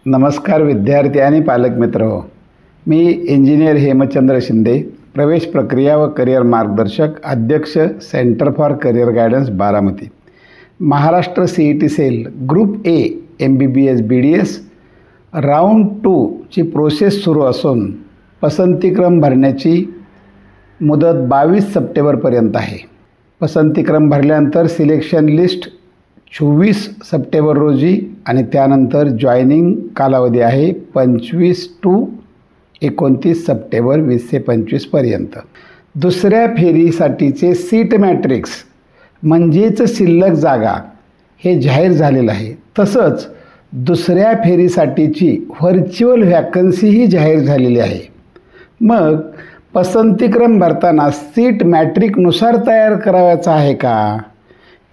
नमस्कार विद्यार्थी आणि पालक मित्र हो. मी इंजिनियर हेमचंद्र शिंदे, प्रवेश प्रक्रिया व करिअर मार्गदर्शक, अध्यक्ष centre for career guidance Baramati. Maharashtra CET cell group A MBBS BDS round 2 ची प्रोसेस सुरू असून पसंतीक्रम भरण्याची मुदत 22 सप्टेंबरपर्यंत आहे. पसंतीक्रम भरल्यानंतर सिलेक्शन लिस्ट 24 सप्टेंबर रोजी आणि त्यानंतर जॉईनिंग कालावधी आहे 25 to 29 सप्टेंबर 2025 पर्यंत. दुसऱ्या फेरीसाठीचे सीट मॅट्रिक्स म्हणजेच शिल्लक जागा हे जाहीर झालेलं आहे. तसंच दुसऱ्या फेरीसाठीची व्हर्च्युअल व्हॅकन्सीही जाहीर झालेली आहे. मग पसंतीक्रम भरताना सीट मॅट्रिकनुसार तयार करावायचा आहे का?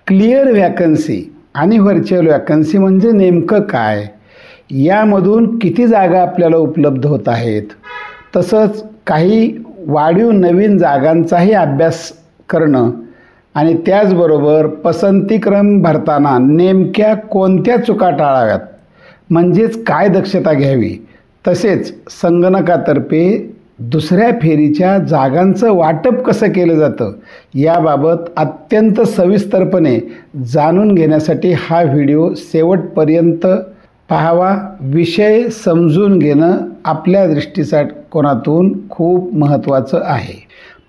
क्लिअर व्हॅकन्सी आणि व्हर्च्युअल व्हॅकन्सी म्हणजे नेमकं काय? यामधून किती जागा आपल्याला उपलब्ध होत आहेत? तसंच काही वाढीव नवीन जागांचाही अभ्यास करणं आणि त्याचबरोबर पसंतीक्रम भरताना नेमक्या कोणत्या चुका टाळाव्यात, म्हणजेच काय दक्षता घ्यावी, तसेच संगणकातर्फे दुसऱ्या फेरीच्या जागांचं वाटप कसं केलं जातं याबाबत अत्यंत सविस्तरपणे जाणून घेण्यासाठी हा व्हिडिओ शेवटपर्यंत पाहावा. विषय समजून घेणं आपल्या दृष्टिकोनातून खूप महत्त्वाचं आहे.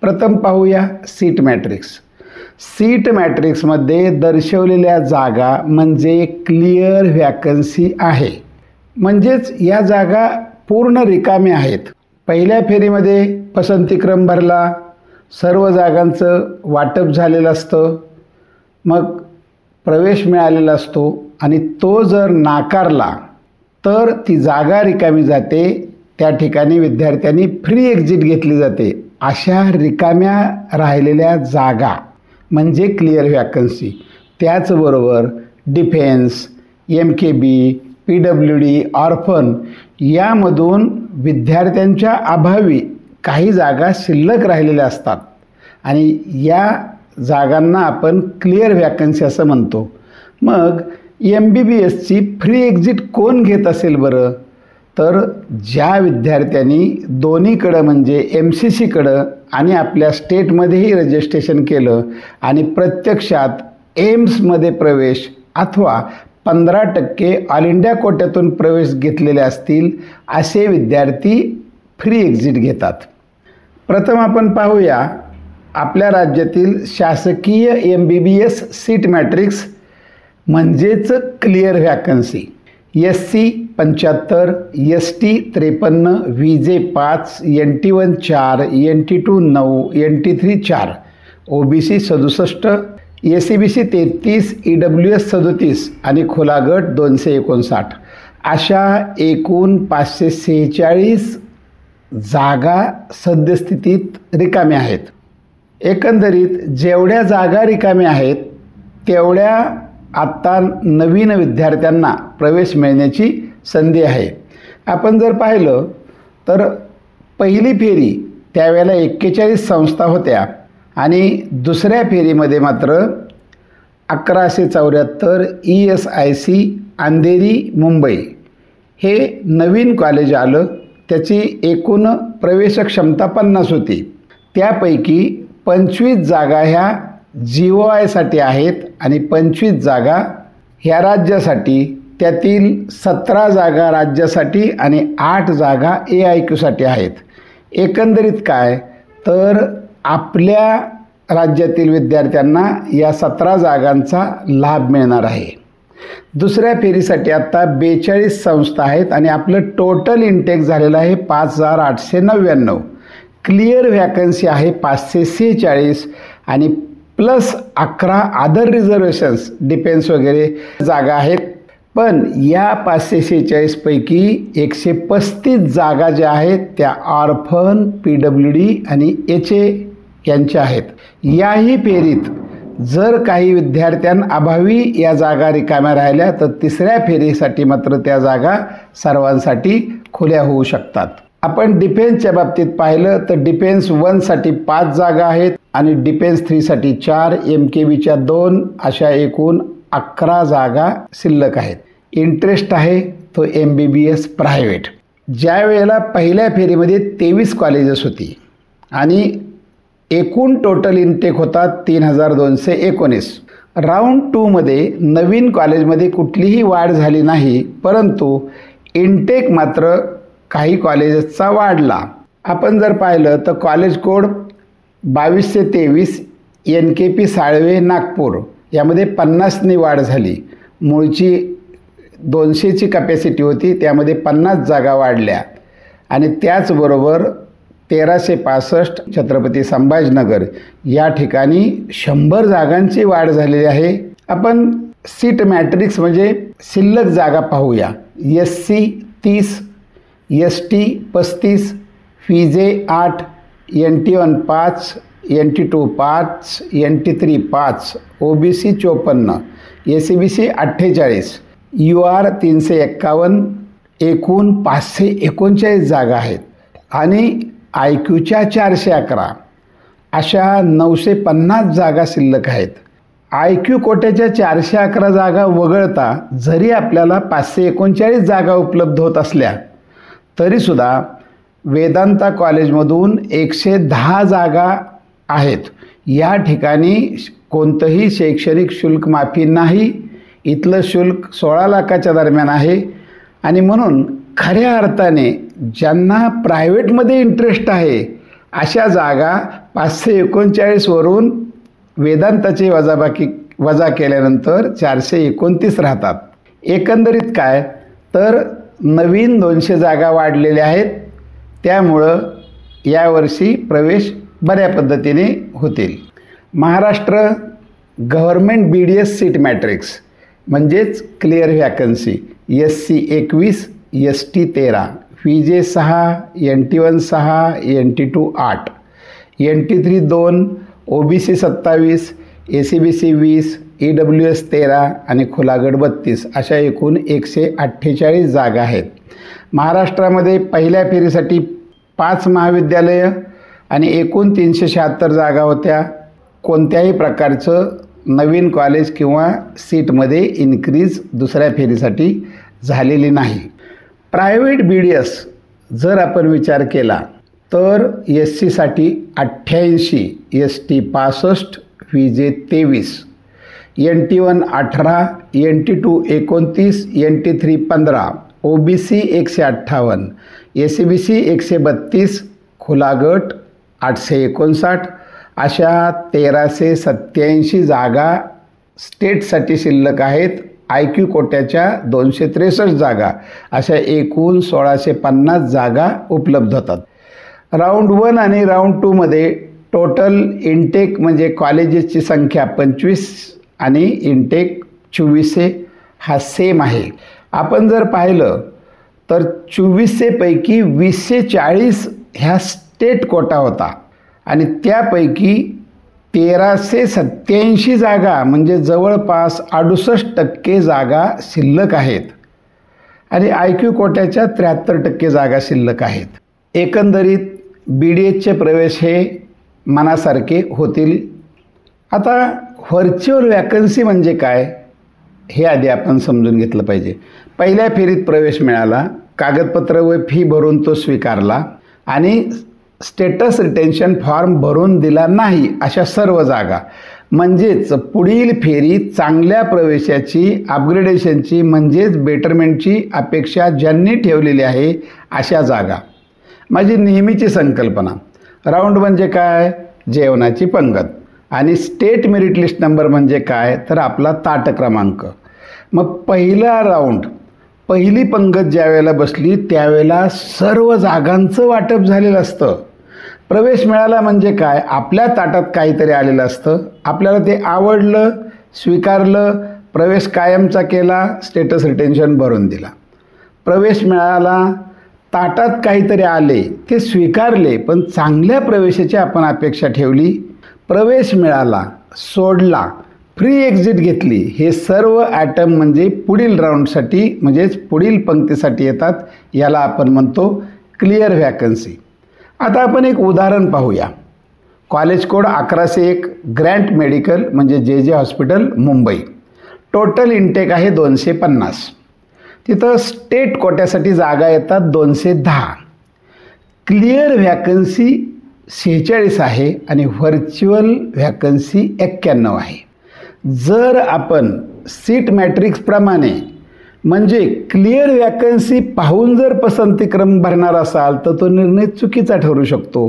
प्रथम पाहूया सीट मॅट्रिक्स. सीट मॅट्रिक्समध्ये दर्शवलेल्या जागा म्हणजे क्लिअर व्हॅकन्सी आहे, म्हणजेच या जागा पूर्ण रिकाम्या आहेत. पहिल्या फेरीमध्ये पसंतीक्रम भरला, सर्व जागांचं वाटप झालेलं असतं, मग प्रवेश मिळालेला असतो आणि तो जर नाकारला तर ती जागा रिकामी जाते. त्या ठिकाणी विद्यार्थ्यांनी फ्री एक्झिट घेतली जाते. अशा रिकाम्या राहिलेल्या जागा म्हणजे क्लिअर व्हॅकन्सी. त्याचबरोबर डिफेन्स, MKB, PWD, ऑर्फन यामधून विद्यार्थ्यांच्या अभावी काही जागा शिल्लक राहिलेल्या असतात आणि या जागांना आपण क्लिअर व्हॅकन्सी असं म्हणतो. मग MBBSची फ्री एक्झिट कोण घेत असेल बरं? तर ज्या विद्यार्थ्यांनी दोन्हीकडं म्हणजे MCCकडं आणि आपल्या स्टेटमध्येही रजिस्ट्रेशन केलं आणि प्रत्यक्षात एम्समध्ये प्रवेश अथवा 15% ऑल इंडिया कोट्यातून प्रवेश घेतलेले असतील असे विद्यार्थी फ्री एक्झिट घेतात. प्रथम आपण पाहूया आपल्या राज्यातील शासकीय MBBS सीट मॅट्रिक्स म्हणजेच clear vacancy. SC 75, ST 53, VJ 5, NT1 4, NT2 9, NT3 4, OBC 67, ACBC 33, EWS 37 आणि खुला गट 259 अशा एकूण 546 जागा सद्यस्थितीत रिकाम्या आहेत. एकंदरीत जेवढ्या जागा रिकाम्या आहेत तेवढ्या आत्ता नवीन विद्यार्थ्यांना प्रवेश मिळण्याची संधी आहे. आपण जर पाहिलं तर पहिली फेरी त्यावेळेला 41 संस्था होत्या आणि दुसऱ्या फेरीमध्ये मात्र 1174 ESIC अंधेरी मुंबई हे नवीन कॉलेज आलं. त्याची एकूण प्रवेश क्षमता 50 होती. त्यापैकी 25 जागा ह्या GOIसाठी आहेत आणि 25 जागा ह्या राज्यासाठी. त्यातील 17 जागा राज्यासाठी आणि 8 जागा AIQसाठी आहेत. एकंदरीत काय तर आपल्या राज्यातील विद्यार्थ्यांना या 17 जागांचा लाभ मिळणार आहे. दुसऱ्या फेरीसाठी आत्ता 42 संस्था आहेत आणि आपलं टोटल इंटेक झालेलं आहे 5899. क्लिअर व्हॅकन्सी आहे 546 आणि प्लस 11 अदर रिझर्वेशन्स डिफेन्स वगैरे जागा आहेत. पण या 546 पैकी 135 जागा ज्या आहेत त्या ऑर्फन, PWD आणि HA यांच्या आहेत. याही फेरीत जर काही विद्यार्थ्यांअभावी या जागा रिकाम्या राहिल्या तर तिसऱ्या फेरीसाठी मात्र त्या जागा सर्वांसाठी खुल्या होऊ शकतात. आपण डिफेन्सच्या बाबतीत पाहिलं तर डिफेन्स 1साठी 5 जागा आहेत आणि डिफेन्स 3साठी 4, MKBच्या 2 अशा एकूण 11 जागा शिल्लक आहेत. इंटरेस्ट आहे तो MBBS प्रायव्हेट. ज्या वेळेला पहिल्या फेरीमध्ये 23 कॉलेजेस होती आणि एकूण टोटल इनटेक होता 3219. राऊंड 2मध्ये नवीन कॉलेजमध्ये कुठलीही वाढ झाली नाही, परंतु इनटेक मात्र काही कॉलेजेसचा वाढला. आपण जर पाहिलं तर college code 2223 NKP Salve Nagpur यामध्ये 50नी वाढ झाली. मूळची 200ची कॅपॅसिटी होती, त्यामध्ये 50 जागा वाढल्या. आणि त्याचबरोबर 1365 छत्रपती संभाजीनगर या ठिकाणी 100 जागांची वाढ झालेली आहे. आपण सीट मॅट्रिक्स म्हणजे शिल्लक जागा पाहूया. SC 30, ST 35, FIJE 8, NT1 5, NT2 5, NT3 5, OBC 54, SCBC 48, UR 351, एकूण 539 जागा आहेत. आणि IQच्या 411 अशा 950 जागा शिल्लक आहेत. IQ कोट्याच्या 411 जागा वगळता जरी आपल्याला 539 जागा उपलब्ध होत असल्या तरीसुद्धा वेदांता कॉलेजमधून 110 जागा आहेत. या ठिकाणी कोणतंही शैक्षणिक शुल्क माफी नाही. इथलं शुल्क 16 लाखाच्या दरम्यान आहे. आणि म्हणून खऱ्या अर्थाने ज्यांना प्रायव्हेटमध्ये इंटरेस्ट आहे अशा जागा 539 वरून वेदांताची वजा केल्यानंतर 429 राहतात. एकंदरीत काय तर नवीन 200 जागा वाढलेल्या आहेत. त्यामुळं यावर्षी प्रवेश बऱ्या पद्धतीने होतील. Maharashtra government BDS seat matrix म्हणजेच clear vacancy SC 21, ST 13, FIJE 6, NT1 6, NT2 8, NT3 2, OBC 27, SCBC 20, EWS 13 आणि खुलागड 32 अशा एकूण 148 जागा आहेत. महाराष्ट्रामध्ये पहिल्या फेरीसाठी 5 महाविद्यालयं आणि एकूण 376 जागा होत्या. कोणत्याही प्रकारचं नवीन कॉलेज किंवा सीटमध्ये इन्क्रीज दुसऱ्या फेरीसाठी झालेली नाही. प्रायव्हेट BDS जर आपण विचार केला तर SC साठी 88, ST 65, FIJE 23, NT1 18, NT2 29, NT3 15, OBC 158, SCBC 132, खुलागट 859 अशा 1387 जागा स्टेटसाठी शिल्लक आहेत. IQ कोट्याच्या 263 जागा अशा एकूण 1650 जागा उपलब्ध होतात. राऊंड 1 आणि राऊंड 2मध्ये टोटल इनटेक म्हणजे कॉलेजेसची संख्या 25 आणि इनटेक 24 हा सेम आहे. आपण जर पाहिलं तर 24 पैकी 2040 ह्या स्टेट कोटा होता आणि त्यापैकी 1387 जागा म्हणजे जवळपास 68% जागा शिल्लक आहेत आणि IQ कोट्याच्या 73% जागा शिल्लक आहेत. एकंदरीत BDSचे प्रवेश हे मनासारखे होतील. आता व्हर्च्युअल वॅकन्सी म्हणजे काय हे आधी आपण समजून घेतलं पाहिजे. पहिल्या फेरीत प्रवेश मिळाला, कागदपत्र व फी भरून तो स्वीकारला आणि स्टेटस रिटेन्शन फॉर्म भरून दिला नाही अशा सर्व जागा म्हणजेच पुढील फेरीत चांगल्या प्रवेशाची अपग्रेडेशनची म्हणजेच बेटरमेंटची अपेक्षा ज्यांनी ठेवलेली आहे अशा जागा. माझी नेहमीची संकल्पना राऊंड म्हणजे काय जेवणाची पंगत आणि स्टेट मेरिट लिस्ट नंबर म्हणजे काय तर आपला ताट क्रमांक. मग पहिला राऊंड पहिली पंगत ज्या वेळेला बसली त्यावेळेला सर्व जागांचं वाटप झालेलं असतं. प्रवेश मिळाला म्हणजे काय आपल्या ताटात काहीतरी आलेलं असतं, आपल्याला ते आवडलं, स्वीकारलं, प्रवेश कायमचा केला, स्टेटस रिटेन्शन भरून दिला. प्रवेश मिळाला, ताटात काहीतरी आले, ते स्वीकारले, पण चांगल्या प्रवेशाची आपण अपेक्षा ठेवली. प्रवेश मिळाला, सोडला, फ्री एक्झिट घेतली, हे सर्व ॲटम म्हणजे पुढील राऊंडसाठी म्हणजेच पुढील पंक्तीसाठी येतात. याला आपण म्हणतो क्लिअर व्हॅकन्सी. आता आपण एक उदाहरण पाहूया. कॉलेज कोड 1101 ग्रँट मेडिकल म्हणजे JJ hospital Mumbai. Total intake आहे 250. तिथं स्टेट कोट्यासाठी जागा येतात 210, क्लिअर व्हॅकन्सी 46 आहे आणि व्हर्च्युअल व्हॅकन्सी 91 आहे. जर आपण सीट मॅट्रिक्सप्रमाणे म्हणजे क्लिअर व्हॅकन्सी पाहून जर पसंतीक्रम भरणार असाल तर तो निर्णय चुकीचा ठरू शकतो.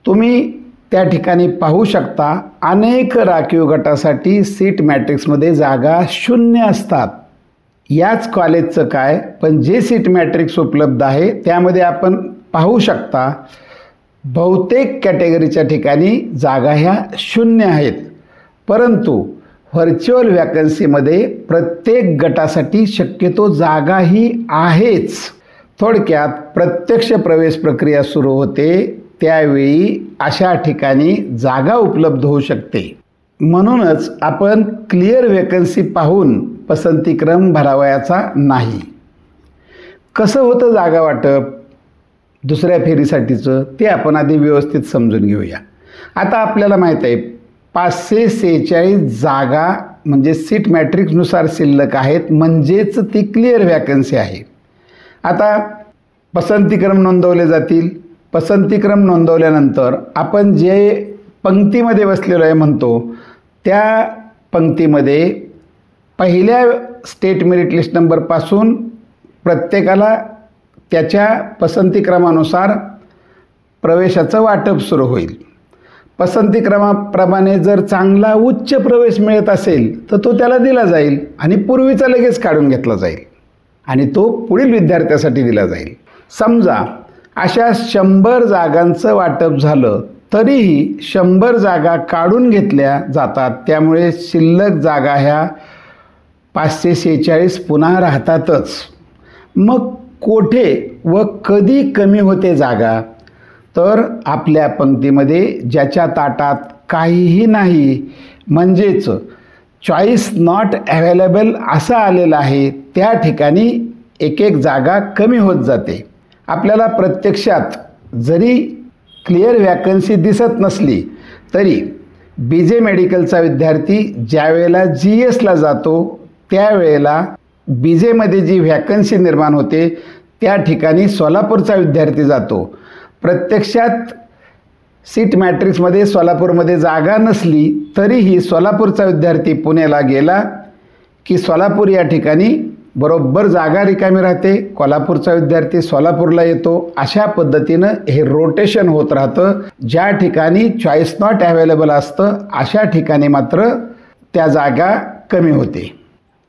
तुम्ही त्या ठिकाणी पाहू शकता अनेक राखीव गटासाठी सीट मॅट्रिक्समध्ये जागा 0 असतात. याच कॉलेजचं काय, पण जे सीट मॅट्रिक्स उपलब्ध आहे त्यामध्ये आपण पाहू शकता बहुतेक कॅटेगरीच्या ठिकाणी जागा ह्या 0 आहेत. परंतु व्हर्च्युअल व्हॅकन्सीमध्ये प्रत्येक गटासाठी शक्यतो जागा ही आहेच. थोडक्यात प्रत्यक्ष प्रवेश प्रक्रिया सुरू होते त्यावेळी अशा ठिकाणी जागा उपलब्ध होऊ शकते. म्हणूनच आपण क्लिअर व्हॅकन्सी पाहून पसंतीक्रम भरावयाचा नाही. कसं होतं जागा वाटप दुसऱ्या फेरीसाठीचं ते आपण आधी व्यवस्थित समजून घेऊया. आता आपल्याला माहीत आहे 546 जागा म्हणजे सीट मॅट्रिक्सनुसार शिल्लक आहेत, म्हणजेच ती क्लिअर व्हॅकन्सी आहे. आता पसंतीक्रम नोंदवले जातील. पसंतीक्रम नोंदवल्यानंतर आपण जे पंक्तीमध्ये बसलेलो आहे म्हणतो त्या पंक्तीमध्ये पहिल्या स्टेट मेरिट लिस्ट नंबरपासून प्रत्येकाला त्याच्या पसंतीक्रमानुसार प्रवेशाचं वाटप सुरू होईल. पसंतीक्रमाप्रमाणे जर चांगला उच्च प्रवेश मिळत असेल तर तो त्याला दिला जाईल आणि पूर्वीचा लगेच काढून घेतला जाईल आणि तो पुढील विद्यार्थ्यासाठी दिला जाईल. समजा अशा 100 जागांचं वाटप झालं तरीही 100 जागा काढून घेतल्या जातात. त्यामुळे शिल्लक जागा ह्या 546 पुन्हा राहतातच. मग कोठे व कधी कमी होते जागा, तर आपल्या पंक्तीमध्ये ज्याच्या ताटात काहीही नाही म्हणजेच चॉईस नॉट अवेलेबल असं आलेलं आहे त्या ठिकाणी एक एक जागा कमी होत जाते. आपल्याला प्रत्यक्षात जरी क्लिअर व्हॅकन्सी दिसत नसली तरी BJ मेडिकलचा विद्यार्थी ज्या वेळेला GSला जातो त्यावेळेला BJमध्ये जी व्हॅकन्सी निर्माण होते त्या ठिकाणी सोलापूरचा विद्यार्थी जातो. प्रत्यक्षात सीट मॅट्रिक्समध्ये सोलापूरमध्ये जागा नसली तरीही सोलापूरचा विद्यार्थी पुण्याला गेला की सोलापूर या ठिकाणी बरोबर जागा रिकामी राहते. कोल्हापूरचा विद्यार्थी सोलापूरला येतो. अशा पद्धतीनं हे रोटेशन होत राहतं. ज्या ठिकाणी चॉईस नॉट अवेलेबल असतं अशा ठिकाणी मात्र त्या जागा कमी होते.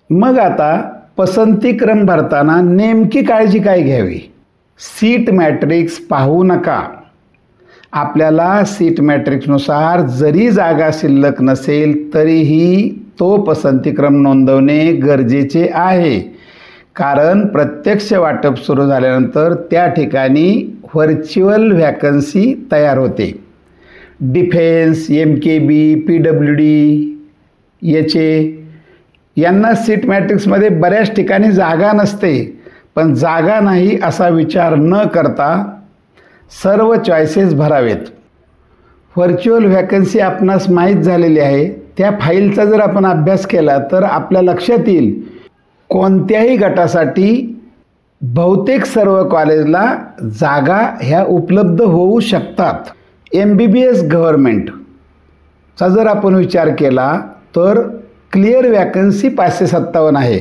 मग आता पसंतीक्रम भरताना नेमकी काळजी काय घ्यावी? सीट मॅट्रिक्स पाहू नका. आपल्याला सीट मॅट्रिक्सनुसार जरी जागा शिल्लक नसेल तरीही तो पसंतीक्रम नोंदवणे गरजेचे आहे. कारण प्रत्यक्ष वाटप सुरू झाल्यानंतर त्या ठिकाणी व्हर्च्युअल व्हॅकन्सी तयार होते. डिफेन्स, MKB, PWD, HA यांना सीट मॅट्रिक्समध्ये बऱ्याच ठिकाणी जागा नसते. पण जागा नाही असा विचार न करता सर्व चॉईसेस भरावेत. व्हर्च्युअल व्हॅकन्सी आपणास माहीत झालेली आहे. त्या फाईलचा जर आपण अभ्यास केला तर आपल्या लक्षात येईल कोणत्याही गटासाठी बहुतेक सर्व कॉलेजला जागा ह्या उपलब्ध होऊ शकतात. MBBS गव्हर्मेंटचा जर आपण विचार केला तर क्लिअर व्हॅकन्सी 557 आहे.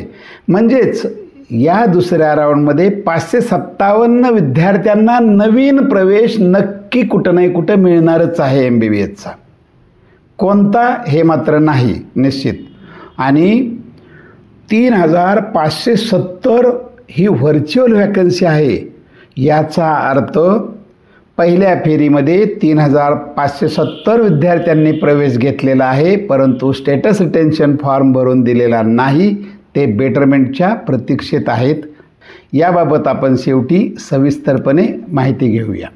म्हणजेच या दुसऱ्या राऊंडमध्ये 557 विद्यार्थ्यांना नवीन प्रवेश नक्की कुठं नाही कुठं मिळणारच आहे MBBSचा. कोणता हे मात्र नाही निश्चित. आणि 3570 ही व्हर्च्युअल व्हॅकन्सी आहे. याचा अर्थ पहिल्या फेरीमध्ये 3570 विद्यार्थ्यांनी प्रवेश घेतलेला आहे, परंतु स्टेटस रिटेन्शन फॉर्म भरून दिलेला नाही. ते बेटरमेंटच्या प्रतीक्षेत आहेत. याबाबत आपण शेवटी सविस्तरपणे माहिती घेऊया.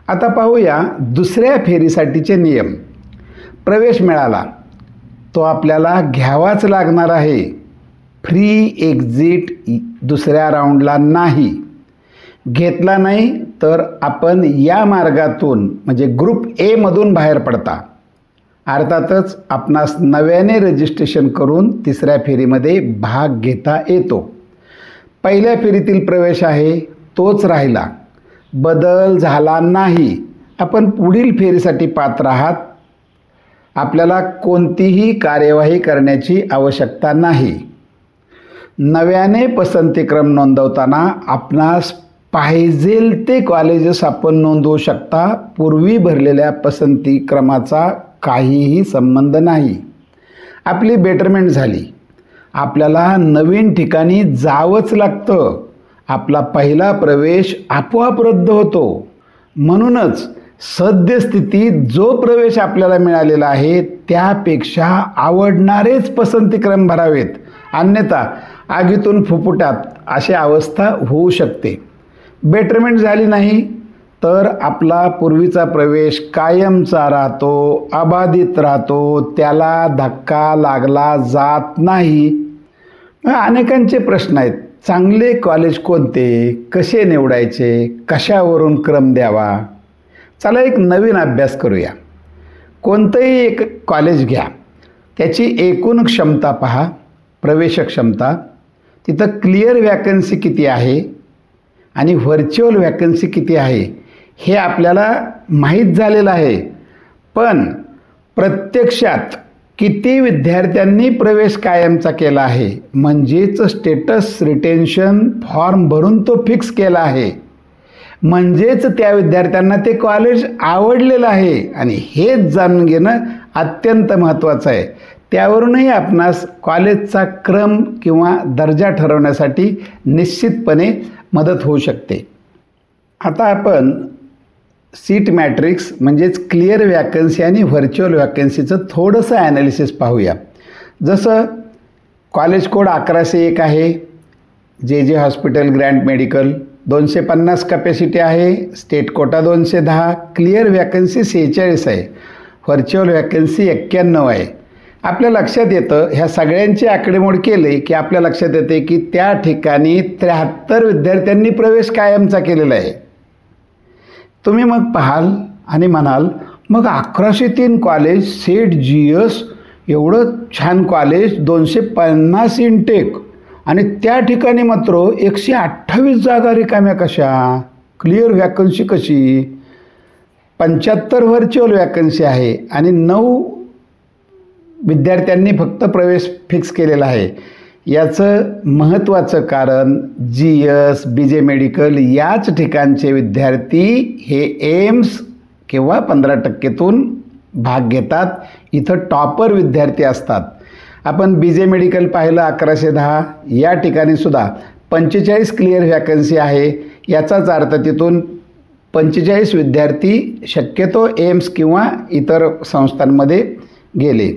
आता पाहूया दुसऱ्या फेरीसाठीचे नियम. प्रवेश मिळाला तो आपल्याला घ्यावाच लागणार आहे. फ्री एक्झिट दुसऱ्या राऊंडला नाही. घेतला नाही तर आपण या मार्गातून म्हणजे ग्रुप A मधून बाहेर पडता. अर्थातच आपणास नव्याने रजिस्ट्रेशन करून तिसऱ्या फेरीमध्ये भाग घेता येतो. पहिल्या फेरीतील प्रवेश आहे तोच राहिला, बदल झाला नाही. आपण पुढील फेरीसाठी पात्र आहात. आपल्याला कोणतीही कार्यवाही करण्याची आवश्यकता नाही. नव्याने पसंतीक्रम नोंदवताना आपणास पाहिजेल ते कॉलेजेस आपण नोंदवू शकता. पूर्वी भरलेल्या पसंतीक्रमाचा काहीही संबंध नाही. आपली बेटरमेंट झाली, आपल्याला नवीन ठिकाणी जावंच लागतं. आपला पहिला प्रवेश आपोआप रद्द होतो. म्हणूनच सद्यस्थितीत जो प्रवेश आपल्याला मिळालेला आहे त्यापेक्षा आवडणारेच पसंतीक्रम भरावेत, अन्यथा आगीतून फुफुटात अशी अवस्था होऊ शकते. बेटरमेंट झाली नाही तर आपला पूर्वीचा प्रवेश कायमचा राहतो, अबाधित राहतो, त्याला धक्का लागला जात नाही. अनेकांचे प्रश्न आहेत, चांगले कॉलेज कोणते, कसे निवडायचे, कशावरून क्रम द्यावा. चला एक नवीन अभ्यास करूया. कोणतंही एक कॉलेज घ्या, त्याची एकूण क्षमता पहा, प्रवेश क्षमता, तिथं क्लिअर वॅकन्सी किती आहे आणि व्हर्च्युअल वॅकन्सी किती आहे हे आपल्याला माहीत झालेलं आहे. पण प्रत्यक्षात किती विद्यार्थ्यांनी प्रवेश कायमचा केला आहे, म्हणजेच स्टेटस रिटेन्शन फॉर्म भरून तो फिक्स केला आहे, म्हणजेच त्या विद्यार्थ्यांना ते कॉलेज आवडलेलं आहे. आणि हेच जाणून घेणं अत्यंत महत्त्वाचं आहे. त्यावरूनही आपणास कॉलेजचा क्रम किंवा दर्जा ठरवण्यासाठी निश्चितपणे मदत होऊ शकते. आता आपण सीट मॅट्रिक्स म्हणजेच क्लिअर वॅकन्सी आणि व्हर्च्युअल वॅकन्सीचं थोडंसं ॲनालिसिस पाहूया. जसं कॉलेज कोड 1101 आहे, जे हॉस्पिटल ग्रँट मेडिकल, 250 कॅपॅसिटी आहे, स्टेट कोटा 210, क्लिअर वॅकन्सी 46 आहे, व्हर्च्युअल वॅकन्सी 91 आहे. आपल्या लक्षात येतं, ह्या सगळ्यांची आकडेमोड केले की आपल्या लक्षात येते की त्या ठिकाणी 73 विद्यार्थ्यांनी प्रवेश कायमचा केलेला आहे. तुम्ही मग पाहाल आणि म्हणाल, मग 1103 कॉलेज, सेट GS एवढं छान कॉलेज, 250 इनटेक आणि त्या ठिकाणी मात्र 128 जागा रिकाम्या कशा, क्लिअर वॅकन्सी कशी, 75 व्हर्च्युअल वॅकन्सी आहे आणि 9 विद्यार्थ्यांनी फक्त प्रवेश फिक्स केलेला आहे. याचं महत्त्वाचं कारण GS, BJ मेडिकल याच ठिकाणचे विद्यार्थी हे एम्स किंवा 15% भाग घेतात. इथं टॉपर विद्यार्थी असतात. आपण BJ मेडिकल पाहिलं 1110, या ठिकाणी सुद्धा 45 क्लिअर वॅकन्सी आहे. याचाच अर्थ तिथून 45 विद्यार्थी शक्यतो एम्स किंवा इतर संस्थांमध्ये गेले.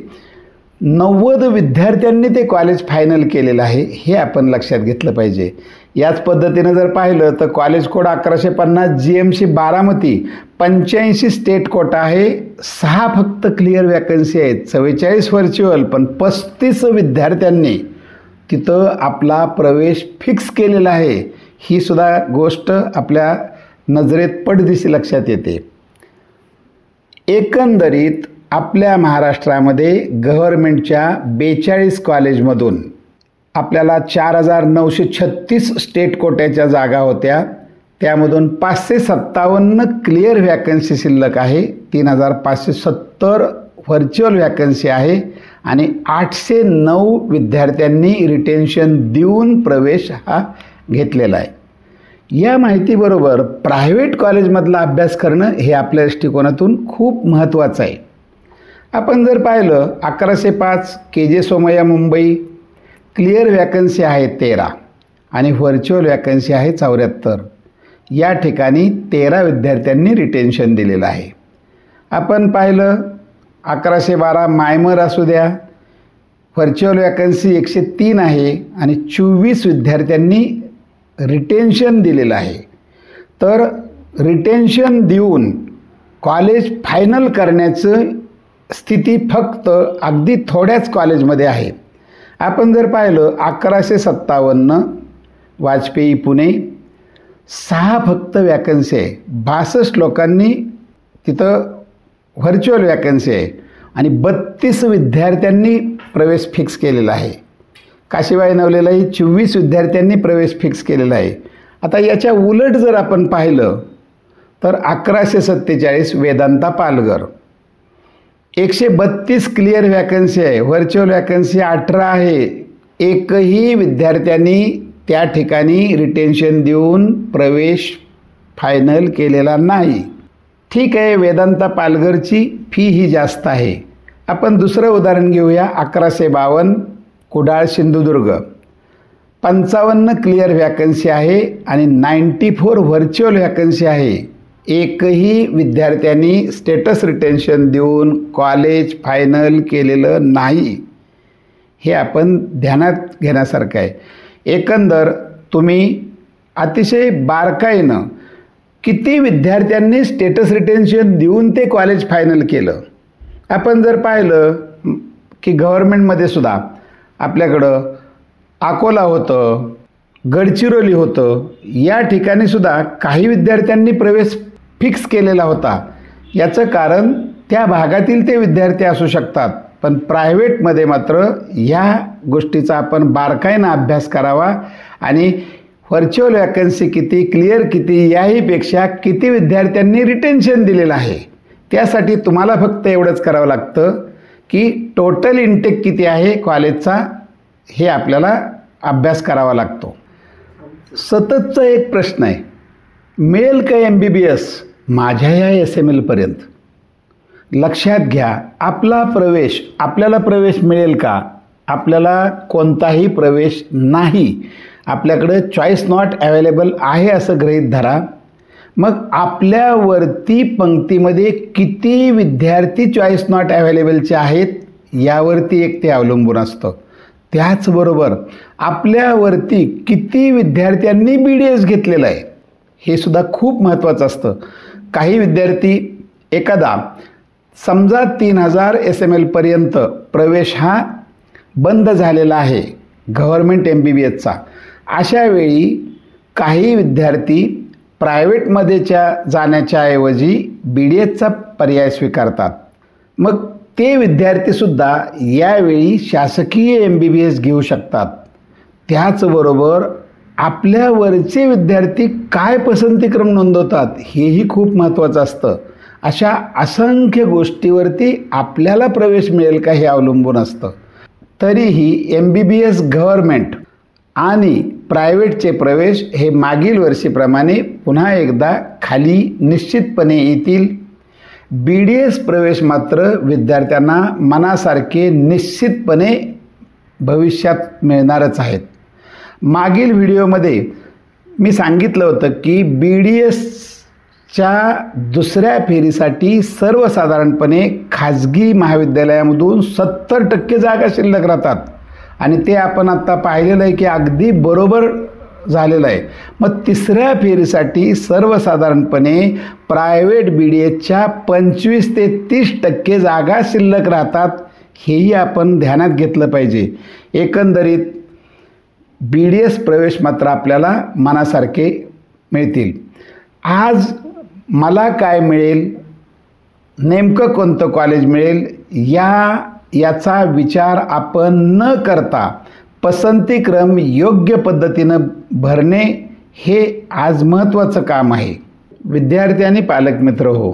90 विद्यार्थ्यांनी ते कॉलेज फायनल केलेलं आहे, हे आपण लक्षात घेतलं पाहिजे. याच पद्धतीनं जर पाहिलं तर college code 1150, GMC Baramati, 85 state quota आहे, 6 फक्त क्लिअर वॅकन्सी आहेत, 44 व्हर्च्युअल, पण 35 विद्यार्थ्यांनी तिथं आपला प्रवेश फिक्स केलेला आहे. ही सुद्धा गोष्ट आपल्या नजरेत पडदिशी लक्षात येते. एकंदरीत आपल्या महाराष्ट्रामध्ये गव्हर्मेंटच्या 42 कॉलेजमधून आपल्याला 4936 स्टेट कोट्याच्या जागा होत्या. त्यामधून 557 क्लिअर वॅकन्सी शिल्लक आहे, 3570 व्हर्च्युअल वॅकन्सी आहे आणि 809 विद्यार्थ्यांनी रिटेन्शन देऊन प्रवेश हा घेतलेला आहे. या माहितीबरोबर प्रायव्हेट कॉलेजमधला अभ्यास करणं हे आपल्या दृष्टिकोनातून खूप महत्त्वाचं आहे. आपण जर पाहिलं 1105 KJ Somaiya Mumbai, clear vacancy आहे 13 आणि व्हर्च्युअल वॅकन्सी आहे 74. या ठिकाणी 13 विद्यार्थ्यांनी रिटेन्शन दिलेलं आहे. आपण पाहिलं 1112 मायमर असू द्या, व्हर्च्युअल वॅकन्सी 103 आहे आणि 24 विद्यार्थ्यांनी रिटेन्शन दिलेलं आहे. तर रिटेन्शन देऊन कॉलेज फायनल करण्याचं स्थिती फक्त अगदी थोड्याच कॉलेजमध्ये आहे. आपण जर पाहिलं 1157 वाजपेयी पुणे, 6 फक्त वॅकन्सी आहे, 62 लोकांनी तिथं व्हर्च्युअल वॅकन्सी आहे आणि 32 विद्यार्थ्यांनी प्रवेश फिक्स केलेला आहे. काशीबाई नवलेलाही 24 विद्यार्थ्यांनी प्रवेश फिक्स केलेला आहे. आता याच्या उलट जर आपण पाहिलं तर 1147 वेदांता पालघर, 132 क्लिअर वॅकन्सी आहे, व्हर्च्युअल वॅकन्सी 18 आहे. एकही विद्यार्थ्यांनी त्या ठिकाणी रिटेन्शन देऊन प्रवेश फायनल केलेला नाही. ठीक आहे, वेदांता पालघरची फी ही जास्त आहे. आपण दुसरं उदाहरण घेऊया. 1152 कुडाळ सिंधुदुर्ग, 55 क्लिअर वॅकन्सी आहे आणि 94 व्हर्च्युअल वॅकन्सी आहे. एकही विद्यार्थ्यांनी स्टेटस रिटेन्शन देऊन कॉलेज फायनल केलेलं नाही. हे आपण ध्यानात घेण्यासारखं आहे. एकंदर तुम्ही अतिशय बारकाईनं किती विद्यार्थ्यांनी स्टेटस रिटेन्शन देऊन ते कॉलेज फायनल केलं. आपण जर पाहिलं की गव्हर्मेंटमध्ये सुद्धा आपल्याकडं अकोला होतं, गडचिरोली होतं, या ठिकाणी सुद्धा काही विद्यार्थ्यांनी प्रवेश फिक्स केलेला होता. याचं कारण त्या भागातील ते विद्यार्थी असू शकतात, पण प्रायव्हेटमध्ये मात्र ह्या गोष्टीचा आपण बारकाईनं अभ्यास करावा आणि व्हर्च्युअल वॅकन्सी किती, क्लिअर किती, याहीपेक्षा किती विद्यार्थ्यांनी रिटेन्शन दिलेलं आहे. त्यासाठी तुम्हाला फक्त एवढंच करावं लागतं की टोटल इनटेक किती आहे कॉलेजचा, हे आपल्याला अभ्यास करावा लागतो. सततचा एक प्रश्न आहे, मिळेल का MBBS माझ्या या SML पर्यंत? लक्षात घ्या, आपल्याला प्रवेश मिळेल का? आपल्याला कोणताही प्रवेश नाही. आपल्याकडं चॉईस नॉट अवेलेबल आहे असं गृहीत धरा. मग आपल्यावरती पंक्तीमध्ये किती विद्यार्थी चॉईस नॉट अवेलेबलचे आहेत यावरती एक ते अवलंबून असतं. त्याचबरोबर आपल्यावरती किती विद्यार्थ्यांनी BDS घेतलेलं आहे हे सुद्धा खूप महत्त्वाचं असतं. काही विद्यार्थी एखादा समजा 3000 SML पर्यंत प्रवेश हा बंद झालेला आहे गव्हर्मेंट MBBSचा. अशा वेळी काही विद्यार्थी प्रायव्हेटमध्येच्या जाण्याच्या ऐवजी BDSचा पर्याय स्वीकारतात. मग ते विद्यार्थीसुद्धा यावेळी शासकीय MBBS घेऊ शकतात. त्याचबरोबर आपल्यावरचे विद्यार्थी काय पसंतीक्रम नोंदवतात हेही खूप महत्त्वाचं असतं. अशा असंख्य गोष्टीवरती आपल्याला प्रवेश मिळेल का हे अवलंबून असतं. तरीही MBBS गव्हर्मेंट आणि प्रायव्हेटचे प्रवेश हे मागील वर्षीप्रमाणे पुन्हा एकदा खाली निश्चितपणे येतील. BDS प्रवेश मात्र विद्यार्थ्यांना मनासारखे निश्चितपणे भविष्यात मिळणारच आहेत. मागील व्हिडिओमध्ये मी सांगितलं होतं की BDSच्या दुसऱ्या फेरीसाठी सर्वसाधारणपणे खाजगी महाविद्यालयामधून 70% जागा शिल्लक राहतात आणि ते आपण आता पाहिलेलं आहे की अगदी बरोबर झालेलं आहे. मग तिसऱ्या फेरीसाठी सर्वसाधारणपणे प्रायव्हेट BDSच्या 25 ते 30% जागा शिल्लक राहतात. हेही आपण ध्यानात घेतलं पाहिजे. एकंदरीत BDS प्रवेश मात्र आपल्याला मनासारखे मिळतील. आज मला काय मिळेल, नेमकं कोणतं कॉलेज मिळेल याचा विचार आपण न करता पसंतीक्रम योग्य पद्धतीनं भरणे हे आज महत्त्वाचं काम आहे. विद्यार्थी आणि पालक मित्र हो,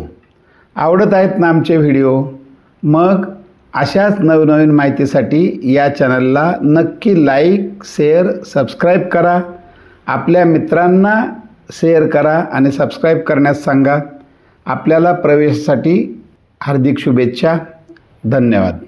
आवडत आहेत ना आमचे व्हिडिओ? मग अशाच नवनवीन माहितीसाठी या चॅनलला नक्की लाईक, शेअर, सबस्क्राईब करा. आपल्या मित्रांना शेअर करा आणि सबस्क्राईब करण्यास सांगा. आपल्याला प्रवेशासाठी हार्दिक शुभेच्छा. धन्यवाद.